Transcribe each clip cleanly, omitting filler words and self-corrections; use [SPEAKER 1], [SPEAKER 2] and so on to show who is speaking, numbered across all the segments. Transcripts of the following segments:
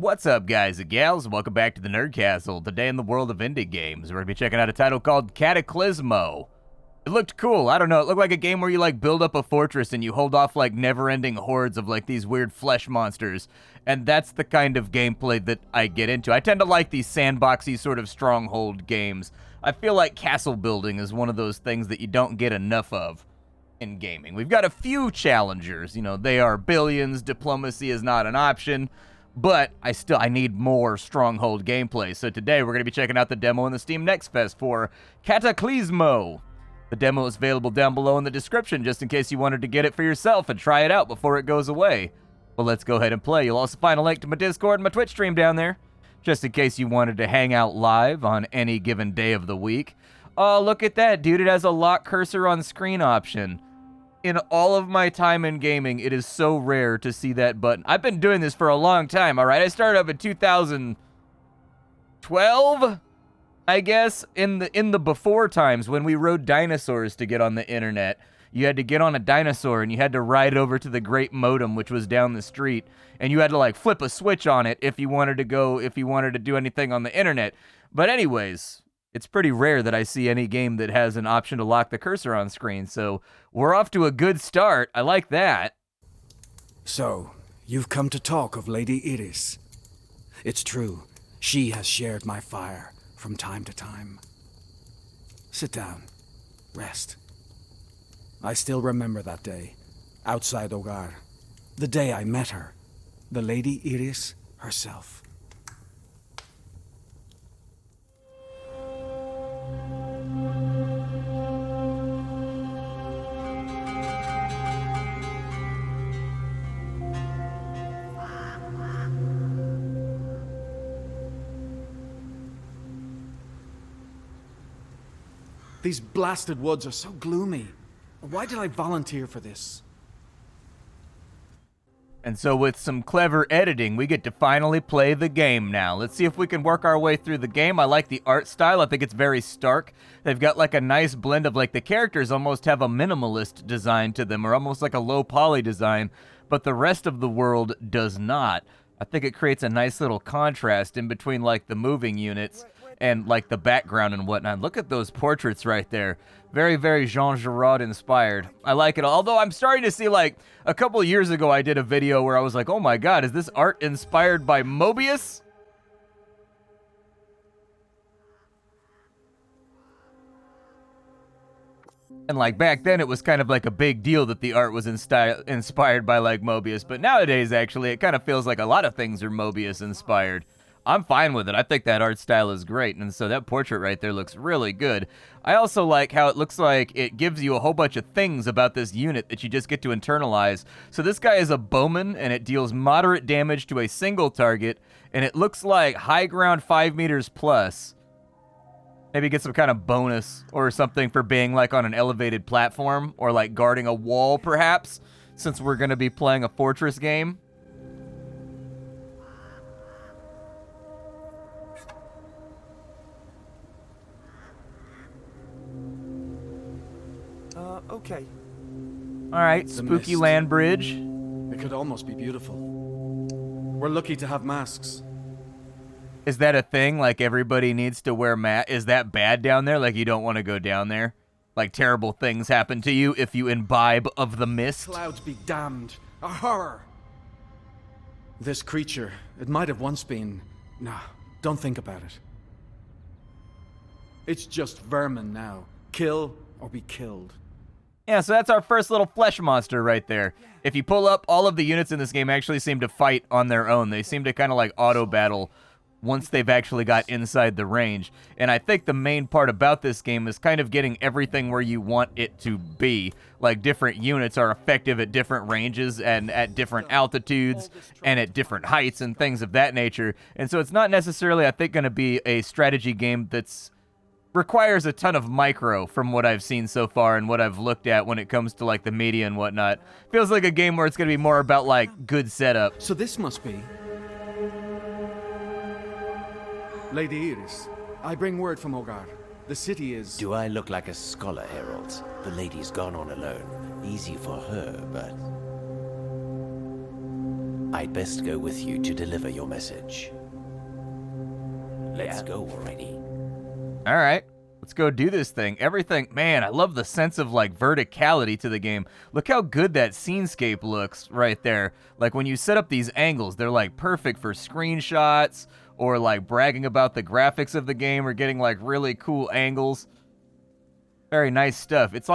[SPEAKER 1] What's up, guys and gals? Welcome back to the Nerd Castle. Today in the world of indie games, we're going to be checking out a title called Cataclismo. It looked cool. I don't know. It looked like a game where you, like, build up a fortress and you hold off, like, never-ending hordes of, like, these weird flesh monsters. And that's the kind of gameplay that I get into. I tend to like these sandboxy sort of stronghold games. I feel like castle building is one of those things that you don't get enough of in gaming. We've got a few challengers. You know, they are billions. Diplomacy is not an option. But I need more stronghold gameplay. So today we're going to be checking out the demo in the Steam Next Fest for Cataclismo. The demo is available down below in the description just in case you wanted to get it for yourself and try it out before it goes away. Well, let's go ahead and play. You'll also find a link to my Discord and my Twitch stream down there, just in case you wanted to hang out live on any given day of the week. Oh, look at that, dude. It has a lock cursor on screen option. In all of my time in gaming, it is so rare to see that button. I've been doing this for a long time, all right? I started up in 2012, I guess, in the before times when we rode dinosaurs to get on the internet. You had to get on a dinosaur and you had to ride over to the great modem, which was down the street, and you had to like flip a switch on it if you wanted to do anything on the internet. But anyways, it's pretty rare that I see any game that has an option to lock the cursor on screen, so we're off to a good start. I like that.
[SPEAKER 2] So, you've come to talk of Lady Iris. It's true, she has shared my fire from time to time. Sit down, rest. I still remember that day, outside Ogar. The day I met her, the Lady Iris herself. These blasted woods are so gloomy. Why did I volunteer for this?
[SPEAKER 1] And so with some clever editing, we get to finally play the game now. Let's see if we can work our way through the game. I like the art style. I think it's very stark. They've got like a nice blend of like the characters almost have a minimalist design to them, or almost like a low poly design, but the rest of the world does not. I think it creates a nice little contrast in between like the moving units and like the background and whatnot. Look at those portraits right there. Very, very Jean Giraud inspired. I like it. Although I'm starting to see, like, a couple years ago I did a video where I was like, oh my god, is this art inspired by Mobius? And like back then it was kind of like a big deal that the art was inspired by like Mobius. But nowadays actually it kind of feels like a lot of things are Mobius inspired. I'm fine with it. I think that art style is great, and so that portrait right there looks really good. I also like how it looks like it gives you a whole bunch of things about this unit that you just get to internalize. So this guy is a bowman, and it deals moderate damage to a single target, and it looks like high ground 5 meters plus. Maybe get some kind of bonus or something for being like on an elevated platform, or like guarding a wall perhaps, since we're going to be playing a fortress game.
[SPEAKER 2] Okay.
[SPEAKER 1] Alright, spooky
[SPEAKER 2] mist.
[SPEAKER 1] land bridge.
[SPEAKER 2] It could almost be beautiful. We're lucky to have masks.
[SPEAKER 1] Is that a thing? Like everybody needs to wear masks? Is that bad down there? Like you don't want to go down there? Like terrible things happen to you if you imbibe of the mist?
[SPEAKER 2] Clouds be damned. A horror. This creature, it might have once been... Nah, don't think about it. It's just vermin now. Kill or be killed.
[SPEAKER 1] Yeah, so that's our first little flesh monster right there. If you pull up, all of the units in this game actually seem to fight on their own. They seem to kind of like auto-battle once they've actually got inside the range. And I think the main part about this game is kind of getting everything where you want it to be. Like different units are effective at different ranges and at different altitudes and at different heights and things of that nature. And so it's not necessarily, I think, going to be a strategy game that's requires a ton of micro from what I've seen so far and what I've looked at when it comes to like the media and whatnot. Feels like a game where it's going to be more about like good setup.
[SPEAKER 2] So this must be... Lady Iris, I bring word from Ogar. The city is...
[SPEAKER 3] Do I look like a scholar, Herald? The lady's gone on alone. Easy for her, but... I'd best go with you to deliver your message. Let's go already.
[SPEAKER 1] All right. Let's go do this thing. Everything, man, I love the sense of like verticality to the game. Look how good that scenescape looks right there. Like when you set up these angles, they're like perfect for screenshots or like bragging about the graphics of the game or getting like really cool angles. Very nice stuff. It's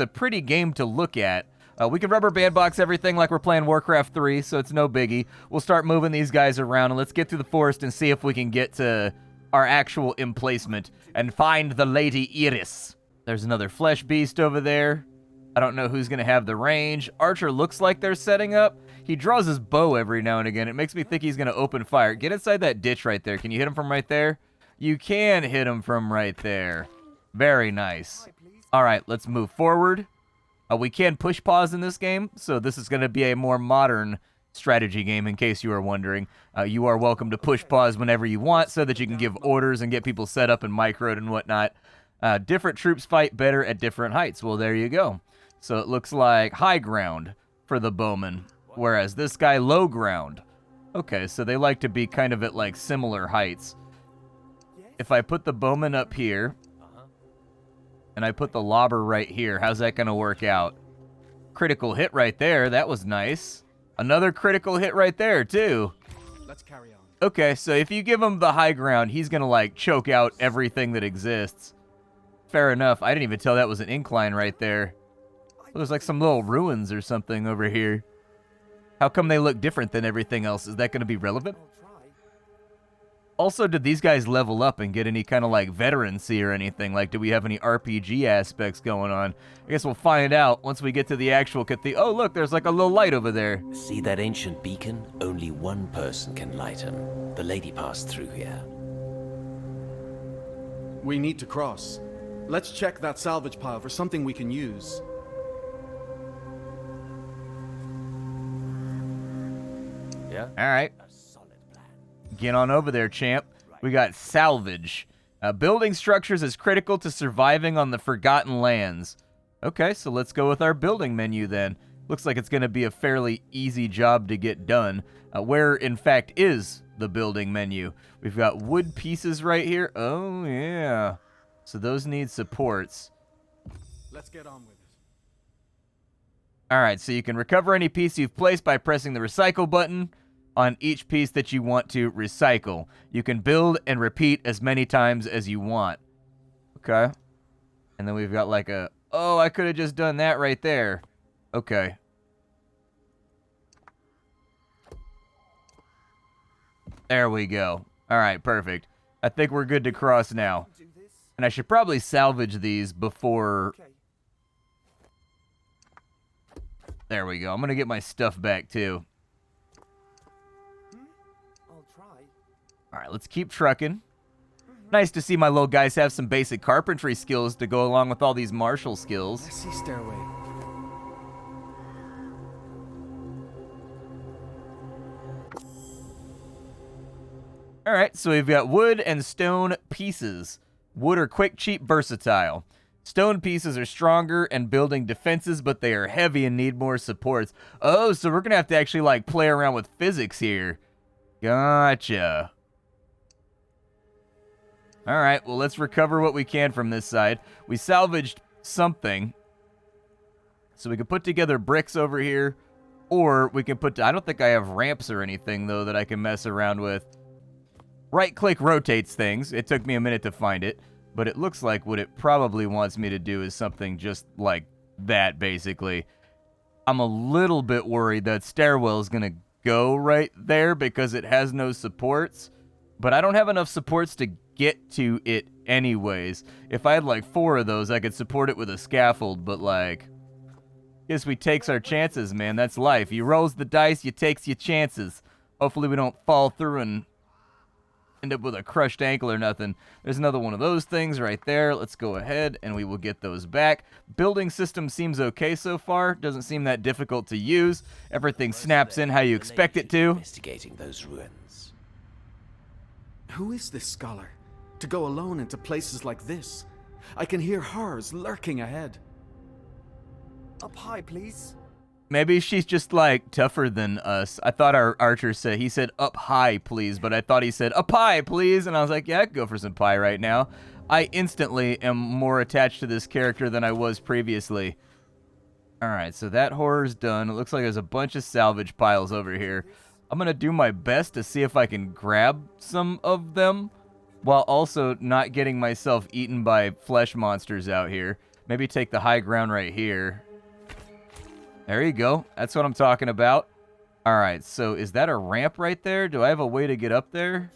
[SPEAKER 1] a pretty game to look at. We can rubber bandbox everything like we're playing Warcraft 3, so it's no biggie. We'll start moving these guys around and let's get through the forest and see if we can get to our actual emplacement and find the Lady Iris. There's another flesh beast over there. I don't know who's going to have the range. Archer looks like they're setting up. He draws his bow every now and again. It makes me think he's going to open fire. Get inside that ditch right there. Can you hit him from right there? You can hit him from right there. Very nice. All right, let's move forward. We can push pause in this game, so this is going to be a more modern strategy game, in case you are wondering. You are welcome to push pause whenever you want so that you can give orders and get people set up and microed and whatnot. Different troops fight better at different heights. Well, there you go. So it looks like high ground for the bowman, whereas this guy low ground. Okay, so they like to be kind of at like similar heights. If I put the bowman up here and I put the lobber right here, how's that going to work out? Critical hit right there. That was nice. Another critical hit right there, too.
[SPEAKER 2] Let's carry on.
[SPEAKER 1] Okay, so if you give him the high ground, he's going to, like, choke out everything that exists. Fair enough. I didn't even tell that was an incline right there. There's, like, some little ruins or something over here. How come they look different than everything else? Is that going to be relevant? Also, did these guys level up and get any kind of, like, veterancy or anything? Like, do we have any RPG aspects going on? I guess we'll find out once we get to the actual cathedral. Oh, look, there's, like, a little light over there.
[SPEAKER 3] See that ancient beacon? Only one person can light him. The lady passed through here.
[SPEAKER 4] We need to cross. Let's check that salvage pile for something we can use.
[SPEAKER 3] Yeah?
[SPEAKER 1] All right. Get on over there, champ. We got salvage. Building structures is critical to surviving on the Forgotten Lands. Okay, so let's go with our building menu then. Looks like it's going to be a fairly easy job to get done. Where, in fact, is the building menu? We've got wood pieces right here. Oh, yeah. So those need supports.
[SPEAKER 4] Let's get on with it.
[SPEAKER 1] All right, so you can recover any piece you've placed by pressing the recycle button on each piece that you want to recycle. You can build and repeat as many times as you want. Okay. And then we've got like a... Oh, I could have just done that right there. Okay. There we go. All right, perfect. I think we're good to cross now. And I should probably salvage these before... There we go. I'm going to get my stuff back, too. All right, let's keep trucking. Nice to see my little guys have some basic carpentry skills to go along with all these martial skills.
[SPEAKER 2] Let's see stairway.
[SPEAKER 1] All right, so we've got wood and stone pieces. Wood are quick, cheap, versatile. Stone pieces are stronger and building defenses, but they are heavy and need more supports. Oh, so we're going to have to actually, like, play around with physics here. Gotcha. All right, well, let's recover what we can from this side. We salvaged something. So we can put together bricks over here, or we can put... I don't think I have ramps or anything, though, that I can mess around with. Right-click rotates things. It took me a minute to find it, but it looks like what it probably wants me to do is something just like that, basically. I'm a little bit worried that stairwell is going to go right there because it has no supports, but I don't have enough supports to get to it anyways. If I had like 4 of those, I could support it with a scaffold, but like, guess we takes our chances, man. That's life. You rolls the dice, you takes your chances. Hopefully we don't fall through and end up with a crushed ankle or nothing. There's another one of those things right there. Let's go ahead and we will get those back. Building system seems okay so far. Doesn't seem that difficult to use. Everything snaps in how you expect it to.
[SPEAKER 3] Investigating those ruins.
[SPEAKER 4] Who is this scholar? To go alone into places like this? I can hear horrors lurking ahead.
[SPEAKER 5] Up high, please.
[SPEAKER 1] Maybe she's just, like, tougher than us. I thought our archer said, he said, up high, please, but I thought he said, a pie, please, and I was like, yeah, I could go for some pie right now. I instantly am more attached to this character than I was previously. Alright, so that horror's done. It looks like there's a bunch of salvage piles over here. I'm gonna do my best to see if I can grab some of them, while also not getting myself eaten by flesh monsters out here. Maybe take the high ground right here. There you go. That's what I'm talking about. Alright, so is that a ramp right there? Do I have a way to get up there?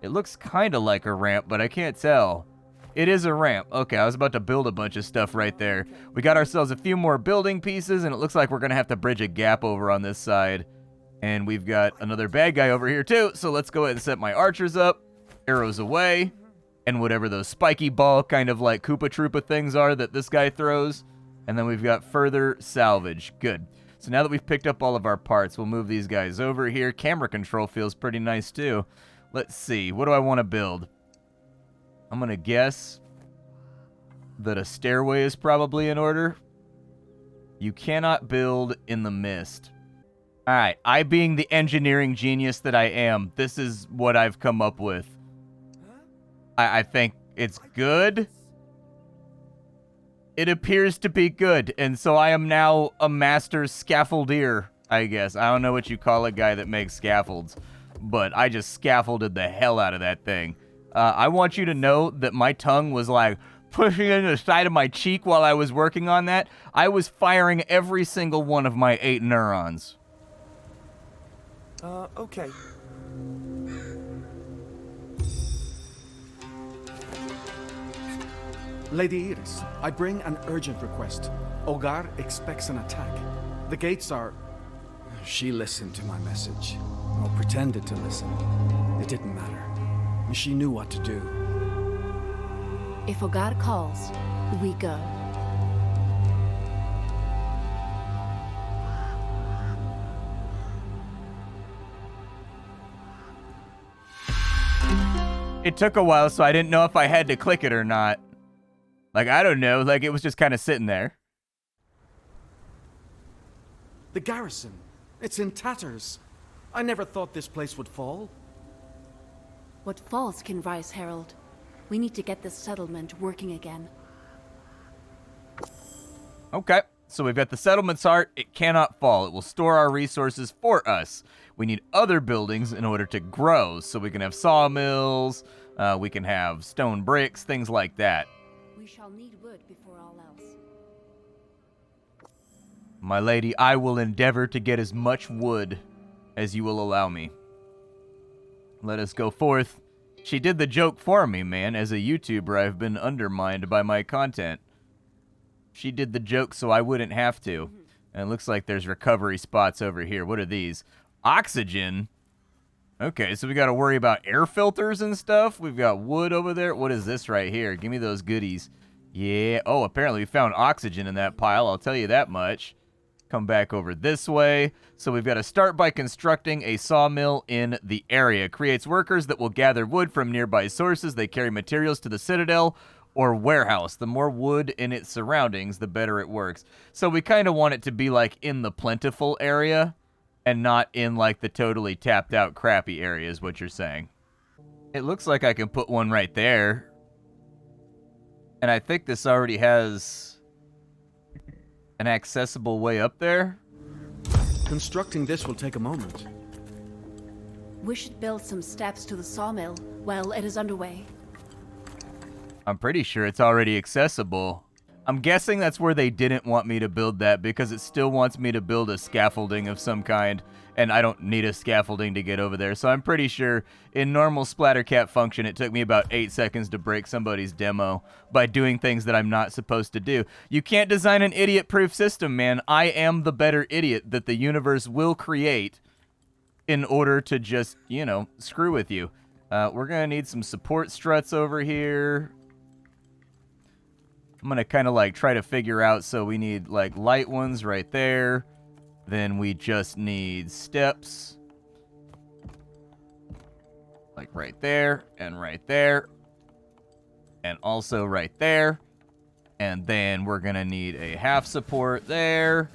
[SPEAKER 1] It looks kind of like a ramp, but I can't tell. It is a ramp. Okay, I was about to build a bunch of stuff right there. We got ourselves a few more building pieces, and it looks like we're going to have to bridge a gap over on this side. And we've got another bad guy over here too, so let's go ahead and set my archers up. Arrows away. And whatever those spiky ball kind of like Koopa Troopa things are that this guy throws. And then we've got further salvage. Good. So now that we've picked up all of our parts, we'll move these guys over here. Camera control feels pretty nice too. Let's see. What do I want to build? I'm going to guess that a stairway is probably in order. You cannot build in the mist. Alright, I being the engineering genius that I am, this is what I've come up with. I think it's good. It appears to be good, and so I am now a master scaffoldier, I guess. I don't know what you call a guy that makes scaffolds, but I just scaffolded the hell out of that thing. I want you to know that my tongue was like pushing into the side of my cheek while I was working on that. I was firing every single one of my 8 neurons.
[SPEAKER 4] Okay. Lady Iris, I bring an urgent request. Ogar expects an attack. The gates are...
[SPEAKER 2] She listened to my message. Or pretended to listen. It didn't matter. She knew what to do.
[SPEAKER 5] If Ogar calls, we go.
[SPEAKER 1] It took a while, so I didn't know if I had to click it or not. Like, I don't know. Like, it was just kind of sitting there.
[SPEAKER 4] The garrison. It's in tatters. I never thought this place would fall.
[SPEAKER 5] What falls can rise, Herald. We need to get this settlement working again.
[SPEAKER 1] Okay, so we've got the settlement's heart. It cannot fall. It will store our resources for us. We need other buildings in order to grow, so we can have sawmills, we can have stone bricks, things like that.
[SPEAKER 5] We shall need wood before all else.
[SPEAKER 1] My lady, I will endeavor to get as much wood as you will allow me. Let us go forth. She did the joke for me, man. As a YouTuber, I've been undermined by my content. She did the joke so I wouldn't have to. And it looks like there's recovery spots over here. What are these? Oxygen? Okay, so we got to worry about air filters and stuff. We've got wood over there. What is this right here? Give me those goodies. Yeah. Oh, apparently we found oxygen in that pile. I'll tell you that much. Come back over this way. So we've got to start by constructing a sawmill in the area. Creates workers that will gather wood from nearby sources. They carry materials to the citadel or warehouse. The more wood in its surroundings, the better it works. So we kind of want it to be like in the plentiful area and not in like the totally tapped out crappy area is what you're saying. It looks like I can put one right there. And I think this already has an accessible way up there.
[SPEAKER 4] Constructing this will take a moment.
[SPEAKER 5] We should build some steps to the sawmill while it is underway.
[SPEAKER 1] I'm pretty sure it's already accessible. I'm guessing that's where they didn't want me to build that because it still wants me to build a scaffolding of some kind, and I don't need a scaffolding to get over there. So I'm pretty sure in normal Splattercat function, it took me about 8 seconds to break somebody's demo by doing things that I'm not supposed to do. You can't design an idiot-proof system, man. I am the better idiot that the universe will create in order to just, you know, screw with you. We're going to need some support struts over here. I'm going to kind of like try to figure out, so we need like light ones right there. Then we just need steps. Like right there and right there. And also right there. And then we're going to need a half support there.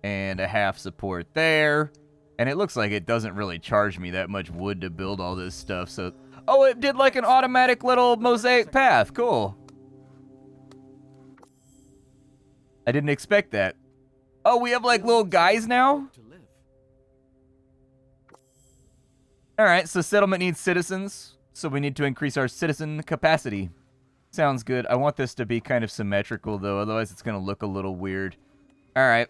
[SPEAKER 1] And a half support there. And it looks like it doesn't really charge me that much wood to build all this stuff, so... Oh, it did like an automatic little mosaic path. Cool. I didn't expect that. Oh, we have like little guys now? Alright, so settlement needs citizens, so we need to increase our citizen capacity. Sounds good. I want this to be kind of symmetrical, though, otherwise it's going to look a little weird. Alright,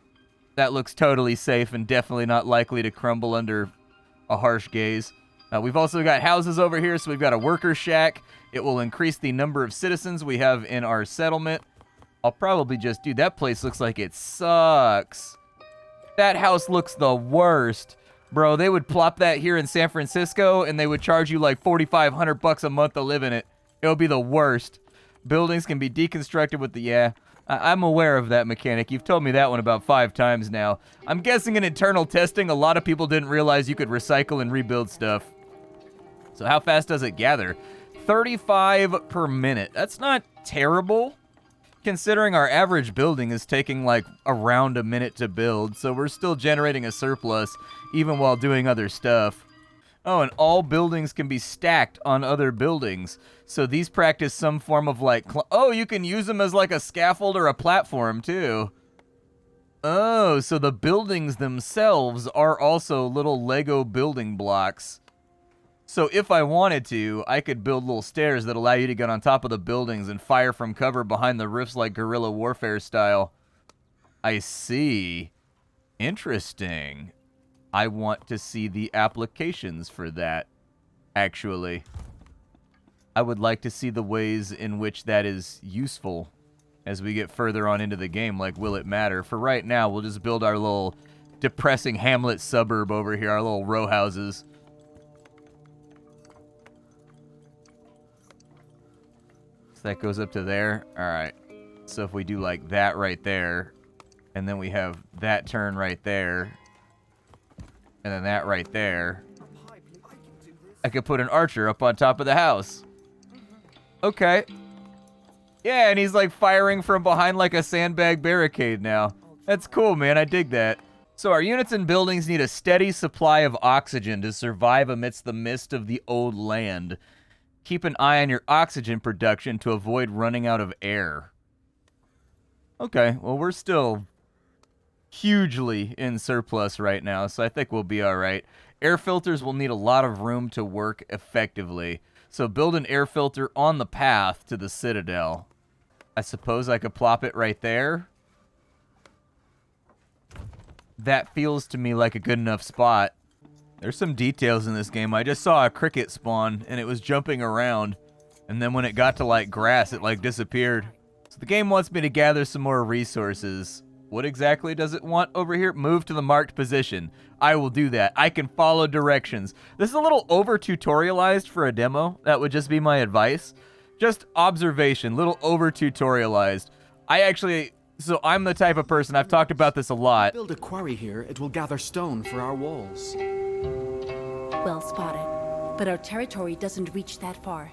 [SPEAKER 1] that looks totally safe and definitely not likely to crumble under a harsh gaze. We've also got houses over here, so we've got a worker shack. It will increase the number of citizens we have in our settlement. I'll probably just... Dude, that place looks like it sucks. That house looks the worst. Bro, they would plop that here in San Francisco, and they would charge you like $4,500 a month to live in it. It would be the worst. Buildings can be deconstructed with the... Yeah, I'm aware of that mechanic. You've told me that one about 5 times now. I'm guessing in internal testing, a lot of people didn't realize you could recycle and rebuild stuff. So how fast does it gather? 35 per minute. That's not terrible, considering our average building is taking like around a minute to build, so we're still generating a surplus even while doing other stuff. Oh, and all buildings can be stacked on other buildings, so these practice some form of like... Oh, you can use them as like a scaffold or a platform too. Oh, so the buildings themselves are also little Lego building blocks. So if I wanted to, I could build little stairs that allow you to get on top of the buildings and fire from cover behind the roofs like guerrilla warfare style. I see. Interesting. I want to see the applications for that, actually. I would like to see the ways in which that is useful as we get further on into the game, like will it matter? For right now, we'll just build our little depressing hamlet suburb over here, our little row houses. So that goes up to there. All right. So if we do like that right there, and then we have that turn right there, and then that right there, I could put an archer up on top of the house. Okay. Yeah, and he's like firing from behind like a sandbag barricade now. That's cool, man. I dig that. So our units and buildings need a steady supply of oxygen to survive amidst the mist of the old land. Keep an eye on your oxygen production to avoid running out of air. Okay, well, we're still hugely in surplus right now, so I think we'll be all right. Air filters will need a lot of room to work effectively, so build an air filter on the path to the Citadel. I suppose I could plop it right there. That feels to me like a good enough spot. There's some details in this game. I just saw a cricket spawn, and it was jumping around. And then when it got to, like, grass, it, like, disappeared. So the game wants me to gather some more resources. What exactly does it want over here? Move to the marked position. I will do that. I can follow directions. This is a little over-tutorialized for a demo. That would just be my advice. Just observation. Little over-tutorialized. So I'm the type of person, I've talked about this a lot.
[SPEAKER 4] Build a quarry here, it will gather stone for our walls.
[SPEAKER 5] Well spotted. But our territory doesn't reach that far.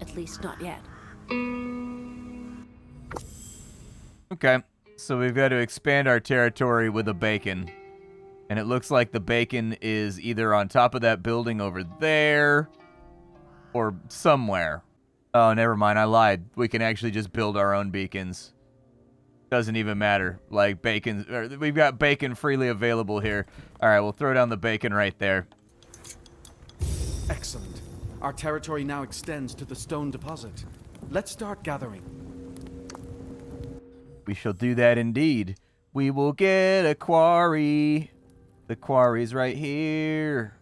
[SPEAKER 5] At least not yet.
[SPEAKER 1] Okay, so we've got to expand our territory with a bacon. And it looks like the bacon is either on top of that building over there or somewhere. Oh, never mind, I lied. We can actually just build our own beacons. Doesn't even matter. Like, bacon, we've got bacon freely available here. All right, we'll throw down the bacon right there.
[SPEAKER 4] Excellent. Our territory now extends to the stone deposit. Let's start gathering.
[SPEAKER 1] We shall do that indeed. We will get a quarry. The quarry's right here.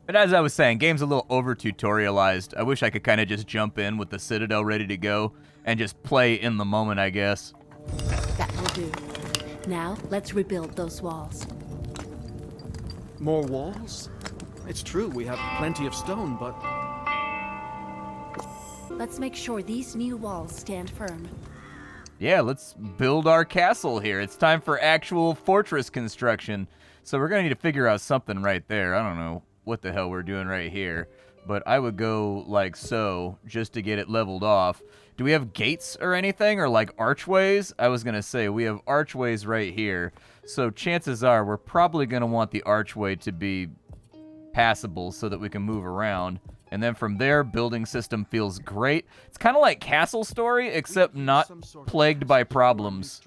[SPEAKER 1] But as I was saying, game's a little over-tutorialized. I wish I could kind of just jump in with the Citadel ready to go and just play in the moment, I guess.
[SPEAKER 5] That will do. Now, let's rebuild those walls.
[SPEAKER 4] More walls? It's true, we have plenty of stone, but...
[SPEAKER 5] Let's make sure these new walls stand firm.
[SPEAKER 1] Yeah, let's build our castle here. It's time for actual fortress construction. So we're going to need to figure out something right there. I don't know. what the hell we're doing right here. But I would go like so, just to get it leveled off. Do we have gates or anything, or like archways? I was going to say, we have archways right here. So chances are we're probably going to want the archway to be passable so that we can move around. And then from there, building system feels great. It's kind of like Castle Story, except not plagued by problems.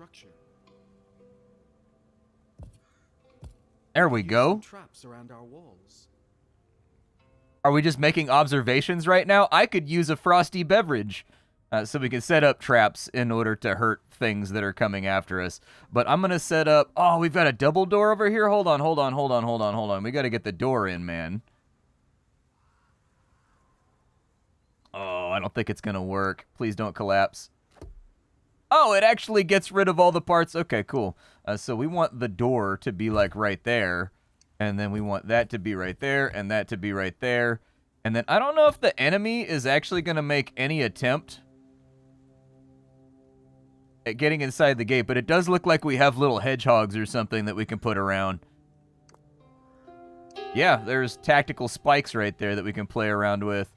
[SPEAKER 1] There we go. Are we just making observations right now? I could use a frosty beverage. So we can set up traps in order to hurt things that are coming after us. But I'm going to set up... Oh, we've got a double door over here? Hold on. We got to get the door in, man. Oh, I don't think it's going to work. Please don't collapse. Oh, it actually gets rid of all the parts. Okay, cool. So we want the door to be like right there. And then we want that to be right there and that to be right there. And then I don't know if the enemy is actually going to make any attempt at getting inside the gate, but it does look like we have little hedgehogs or something that we can put around. Yeah, there's tactical spikes right there that we can play around with.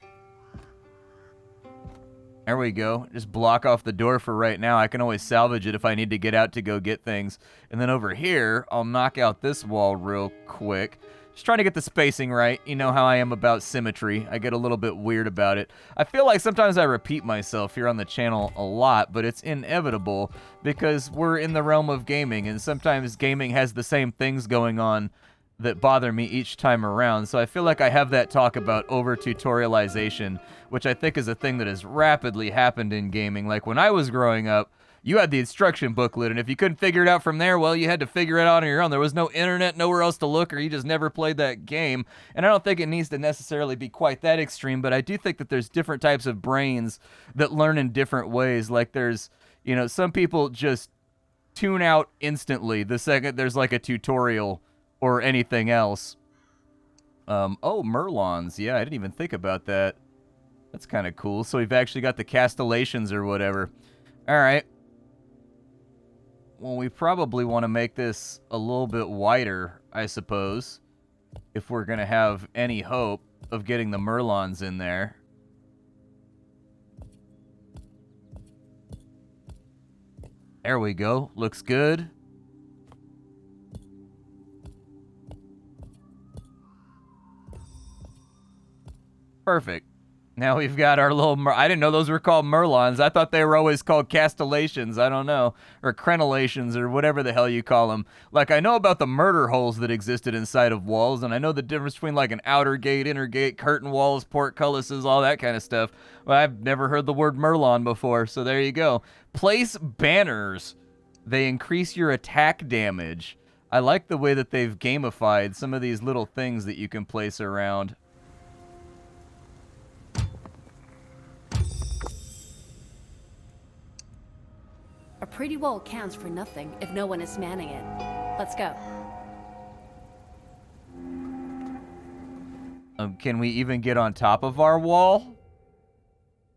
[SPEAKER 1] There we go. Just block off the door for right now. I can always salvage it if I need to get out to go get things. And then over here, I'll knock out this wall real quick. Just trying to get the spacing right. You know how I am about symmetry. I get a little bit weird about it. I feel like sometimes I repeat myself here on the channel a lot, but it's inevitable because we're in the realm of gaming, and sometimes gaming has the same things going on that bother me each time around. So I feel like I have that talk about over-tutorialization, which I think is a thing that has rapidly happened in gaming. Like when I was growing up, you had the instruction booklet, and if you couldn't figure it out from there, well, you had to figure it out on your own. There was no internet, nowhere else to look, or you just never played that game. And I don't think it needs to necessarily be quite that extreme, but I do think that there's different types of brains that learn in different ways. Like there's, you know, some people just tune out instantly the second there's like a tutorial or anything else. Oh, Merlons. Yeah, I didn't even think about that. That's kind of cool. So we've actually got the castellations or whatever. All right. Well, we probably want to make this a little bit wider, I suppose, if we're going to have any hope of getting the Merlons in there. There we go. Looks good. Perfect. Now we've got our little... I didn't know those were called Merlons. I thought they were always called castellations. I don't know. Or crenellations, or whatever the hell you call them. Like, I know about the murder holes that existed inside of walls, and I know the difference between, like, an outer gate, inner gate, curtain walls, portcullises, all that kind of stuff. But I've never heard the word Merlon before, so there you go. Place banners. They increase your attack damage. I like the way that they've gamified some of these little things that you can place around.
[SPEAKER 5] A pretty wall counts for nothing if no one is manning it. Let's go.
[SPEAKER 1] Can we even get on top of our wall?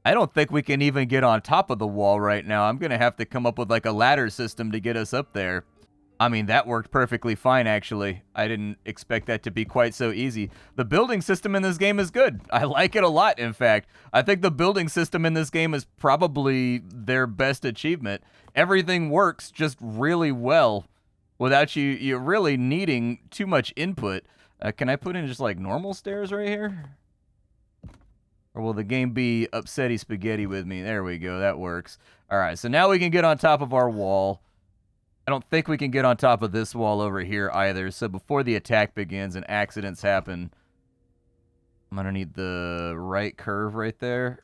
[SPEAKER 1] I don't think we can even get on top of the wall right now. I'm going to have to come up with like a ladder system to get us up there. I mean, that worked perfectly fine, actually. I didn't expect that to be quite so easy. The building system in this game is good. I like it a lot, in fact. I think the building system in this game is probably their best achievement. Everything works just really well without you really needing too much input. Can I put in just like normal stairs right here? Or will the game be upsetty spaghetti with me? There we go. That works. All right, so now we can get on top of our wall. I don't think we can get on top of this wall over here either. So before the attack begins and accidents happen, I'm going to need the right curve right there.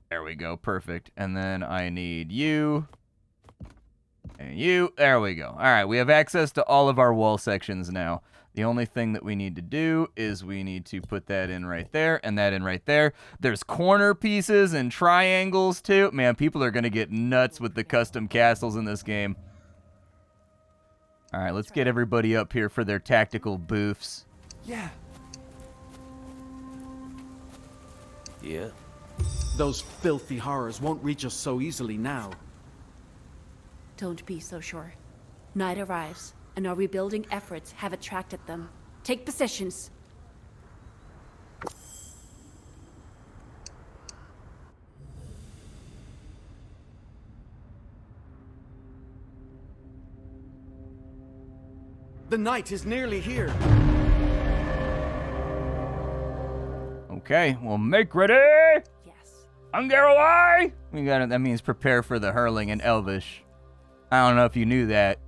[SPEAKER 1] There we go. Perfect. And then I need you. And you. There we go. All right. We have access to all of our wall sections now. The only thing that we need to do is we need to put that in right there and that in right there. There's corner pieces and triangles too. Man, people are going to get nuts with the custom castles in this game. All right, let's get everybody up here for their tactical booths.
[SPEAKER 4] Yeah.
[SPEAKER 3] Yeah.
[SPEAKER 4] Those filthy horrors won't reach us so easily now.
[SPEAKER 5] Don't be so sure. Night arrives, and our rebuilding efforts have attracted them. Take positions.
[SPEAKER 4] The night is nearly here.
[SPEAKER 1] Okay, well, make ready!
[SPEAKER 5] Yes.
[SPEAKER 1] Ungarrowai! We got it. That means prepare for the hurling in Elvish. I don't know if you knew that.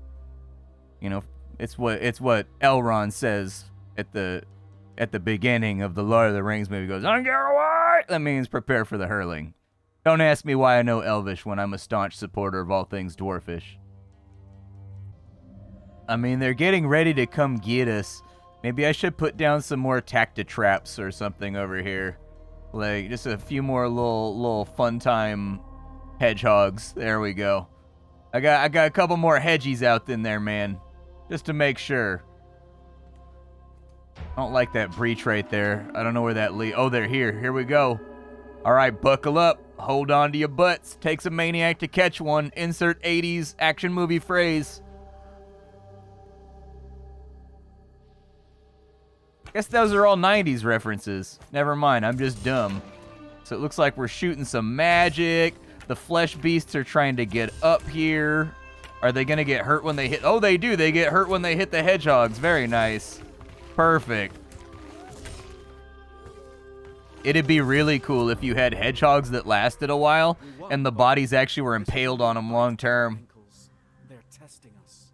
[SPEAKER 1] You know, it's what Elrond says at the beginning of the Lord of the Rings movie. He goes, Ungarrowai! That means prepare for the hurling. Don't ask me why I know Elvish when I'm a staunch supporter of all things dwarfish. I mean, they're getting ready to come get us. Maybe I should put down some more tactitraps or something over here. Like, just a few more little fun time hedgehogs. There we go. I got a couple more hedgies out in there, man. Just to make sure. I don't like that breach right there. I don't know where that leads. Oh, they're here. Here we go. All right, buckle up. Hold on to your butts. Takes a maniac to catch one. Insert 80s action movie phrase. Guess those are all 90s references. Never mind, I'm just dumb. So it looks like we're shooting some magic. The flesh beasts are trying to get up here. Are they gonna get hurt when they hit? Oh, they do. They get hurt when they hit the hedgehogs. Very nice. Perfect. It'd be really cool if you had hedgehogs that lasted a while and the bodies actually were impaled on them long term.
[SPEAKER 4] They're testing us.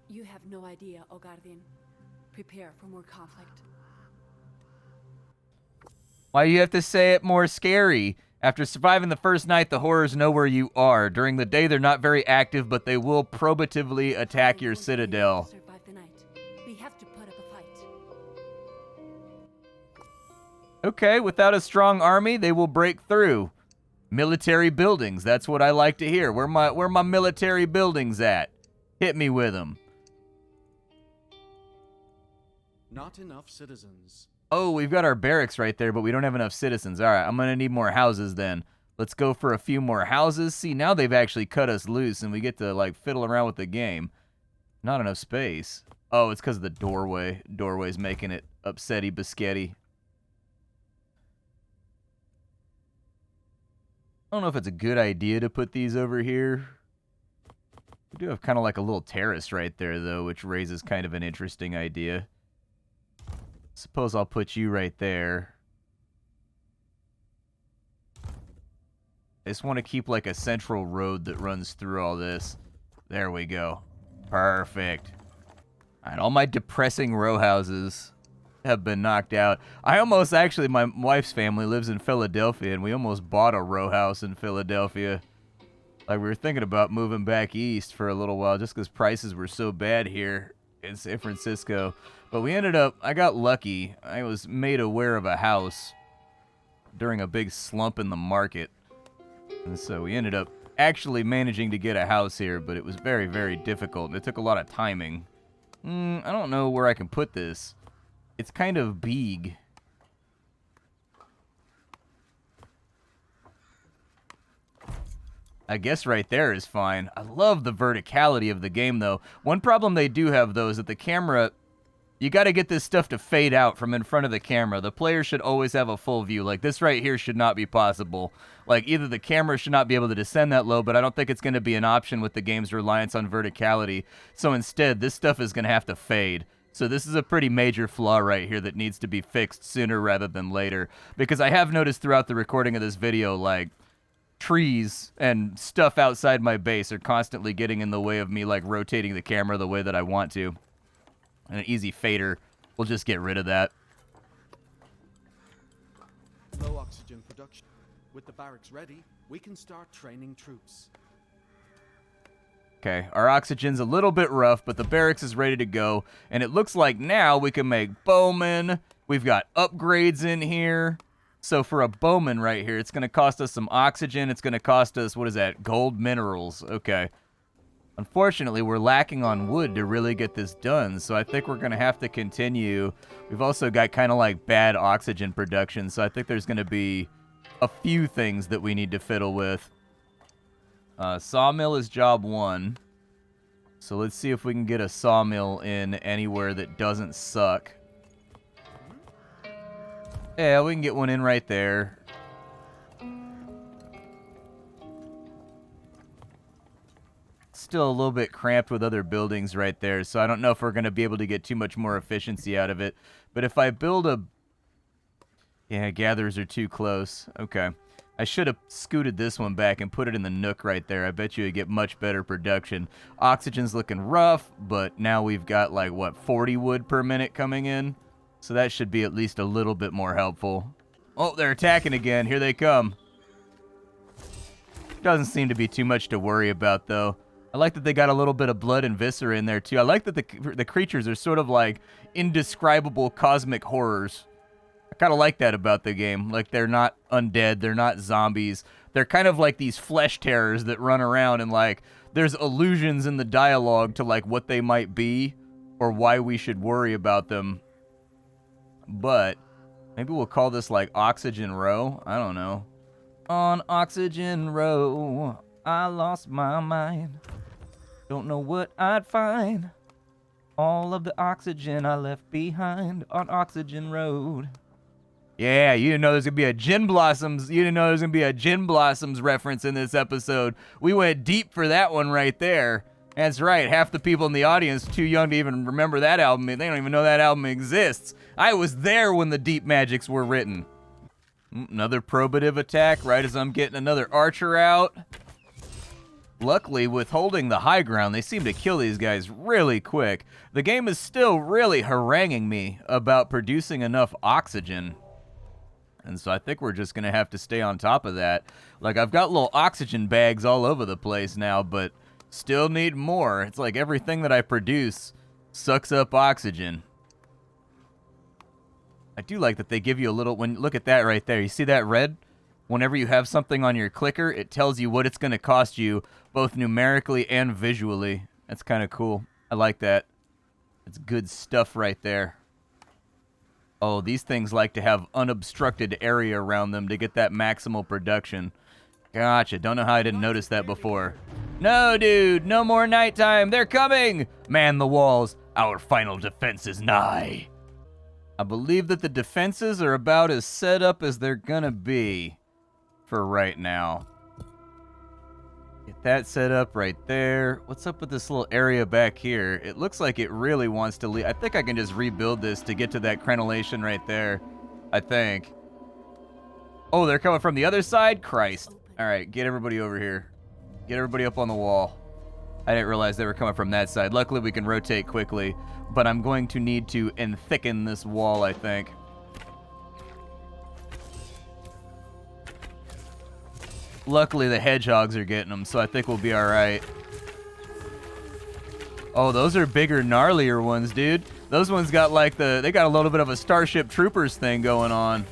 [SPEAKER 5] You have no idea, Ogardin. Prepare for more conflict.
[SPEAKER 1] Why do you have to say it more scary? After surviving the first night, the horrors know where you are. During the day, they're not very active, but they will probatively attack your citadel.
[SPEAKER 5] Survive the night. We have to put up a fight.
[SPEAKER 1] Okay, without a strong army, they will break through. Military buildings, that's what I like to hear. Where my military buildings at? Hit me with them.
[SPEAKER 4] Not enough citizens.
[SPEAKER 1] Oh, we've got our barracks right there, but we don't have enough citizens. All right, I'm going to need more houses then. Let's go for a few more houses. See, now they've actually cut us loose, and we get to, like, fiddle around with the game. Not enough space. Oh, it's because of the doorway. Doorway's making it upsetty biscuity. I don't know if it's a good idea to put these over here. We do have kind of like a little terrace right there, though, which raises kind of an interesting idea. Suppose I'll put you right there. I just want to keep like a central road that runs through all this. There we go. Perfect. All right, all my depressing row houses have been knocked out. I almost actually, my wife's family lives in Philadelphia, and we almost bought a row house in Philadelphia. Like, we were thinking about moving back east for a little while just because prices were so bad here in San Francisco. But we ended up, I got lucky. I was made aware of a house during a big slump in the market. And so we ended up actually managing to get a house here, but it was very, very difficult. And it took a lot of timing. I don't know where I can put this. It's kind of big. I guess right there is fine. I love the verticality of the game, though. One problem they do have, though, is that the camera... You got to get this stuff to fade out from in front of the camera. The player should always have a full view. Like, this right here should not be possible. Like, either the camera should not be able to descend that low, but I don't think it's going to be an option with the game's reliance on verticality. So instead, this stuff is going to have to fade. So this is a pretty major flaw right here that needs to be fixed sooner rather than later. Because I have noticed throughout the recording of this video, like, trees and stuff outside my base are constantly getting in the way of me, like, rotating the camera the way that I want to. And an easy fader will just get rid of that.
[SPEAKER 4] Low oxygen production. With the barracks ready, we can start training troops.
[SPEAKER 1] Okay, our oxygen's a little bit rough, but the barracks is ready to go. And it looks like now we can make bowmen. We've got upgrades in here. So for a bowman right here, it's going to cost us some oxygen. It's going to cost us, what is that, gold minerals. Okay. Unfortunately, we're lacking on wood to really get this done, so I think we're going to have to continue. We've also got kind of like bad oxygen production, so I think there's going to be a few things that we need to fiddle with. Sawmill is job 1. So let's see if we can get a sawmill in anywhere that doesn't suck. Yeah, we can get one in right there. still a little bit cramped with other buildings right there, so I don't know if we're going to be able to get too much more efficiency out of it. But if I build a... Yeah, gatherers are too close. Okay. I should have scooted this one back and put it in the nook right there. I bet you would get much better production. Oxygen's looking rough, but now we've got like, what, 40 wood per minute coming in? So that should be at least a little bit more helpful. Oh, they're attacking again. Here they come. Doesn't seem to be too much to worry about, though. I like that they got a little bit of blood and viscera in there, too. I like that the creatures are sort of like indescribable cosmic horrors. I kind of like that about the game. Like, they're not undead. They're not zombies. They're kind of like these flesh terrors that run around and, like, there's allusions in the dialogue to, like, what they might be or why we should worry about them. But maybe we'll call this, like, Oxygen Row. I don't know. On Oxygen Row, I lost my mind. Don't know what I'd find. All of the oxygen I left behind on Oxygen Road. Yeah, you didn't know there's gonna be a Gin Blossoms. You didn't know there's gonna be a Gin Blossoms reference in this episode. We went deep for that one right there. That's right. Half the people in the audience too young to even remember that album. They don't even know that album exists. I was there when the Deep Magics were written. Another probative attack right as I'm getting another archer out. Luckily, with holding the high ground, they seem to kill these guys really quick. The game is still really haranguing me about producing enough oxygen. And so I think we're just going to have to stay on top of that. Like, I've got little oxygen bags all over the place now, but still need more. It's like everything that I produce sucks up oxygen. I do like that they give you a little... Look at that right there. You see that red? Whenever you have something on your clicker, it tells you what it's going to cost you, both numerically and visually. That's kind of cool. I like that. It's good stuff right there. Oh, these things like to have unobstructed area around them to get that maximal production. Gotcha. Don't know how I didn't notice that before. No, dude. No more nighttime. They're coming. Man the walls. Our final defense is nigh. I believe that the defenses are about as set up as they're gonna be for right now. Get that set up right there. What's up with this little area back here? It looks like it really wants to leave. I think I can just rebuild this to get to that crenellation right there. I think. Oh, they're coming from the other side? Christ. All right, get everybody over here. Get everybody up on the wall. I didn't realize they were coming from that side. Luckily, we can rotate quickly, but I'm going to need to thicken this wall, I think. Luckily, the hedgehogs are getting them, so I think we'll be all right. Oh, those are bigger, gnarlier ones, dude. Those ones got like they got a little bit of a Starship Troopers thing going on.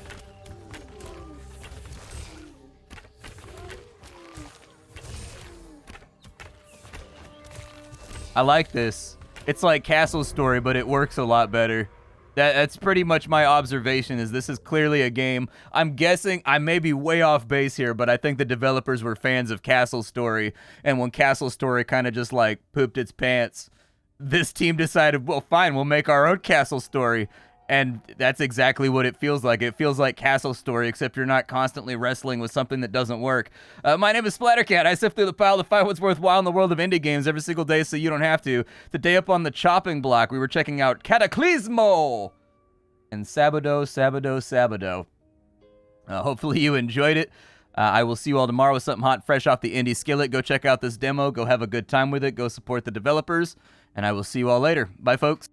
[SPEAKER 1] I like this. It's like Castle Story, but it works a lot better. That's pretty much my observation, is this is clearly a game. I'm guessing, I may be way off base here, but I think the developers were fans of Castle Story, and when Castle Story kind of just like pooped its pants, this team decided, well, fine, we'll make our own Castle Story. And that's exactly what it feels like. It feels like Castle Story, except you're not constantly wrestling with something that doesn't work. My name is Splattercat. I sift through the pile to find what's worthwhile in the world of indie games every single day so you don't have to. Today up on the chopping block, we were checking out Cataclismo and Sabado. Hopefully you enjoyed it. I will see you all tomorrow with something hot and fresh off the indie skillet. Go check out this demo. Go have a good time with it. Go support the developers. And I will see you all later. Bye, folks.